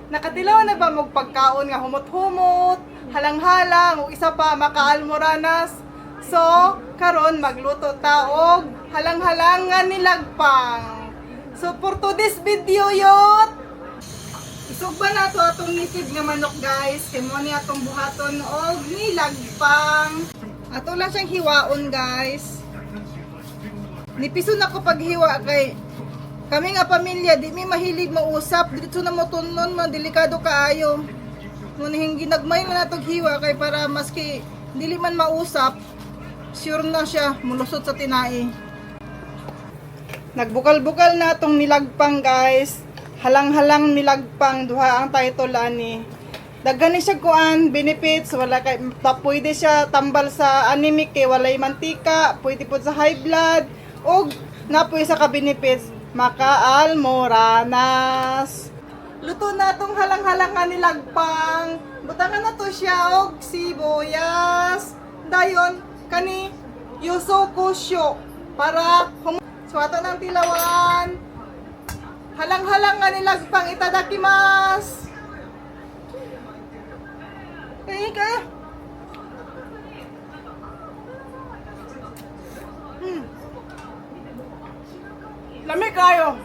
Nakatilaw na ba mong pagkaon nga humot-humot, halang-halang, o isa pa makaalmoranas? So, karon magluto ta og halang-halang nga nilagpang. So, for today's video yot, isugba na to atong nisig nga manok guys. Kimo ni atong buhaton og nilagpang. Ato lang siyang hiwaon guys. Nipison ako paghiwa kay kami nga pamilya, di mi mahilig mausap, dito na mo tunon, delikado kaayo. Ngunit ginagmay man natong hiwa kay para maski dili man mausap, sure na siya mulusot sa tinai. Nagbukal-bukal na tong nilagpang guys. Halang-halang nilagpang duha ang title ani. Daghan ni siya kuan benefits, wala kay pwede siya tambal sa anemic kay walay mantika, pwede po sa high blood og napoy sa ka benefits makaalmoranas. Luto na tong halang-halang nga nilagpang. Butangan na to siya og sibuyas. Dayon kani yuso kusyo para suwato ng tilawan. Halang-halang nga nilagpang itadakimasu. Kaya. Lamig kayo.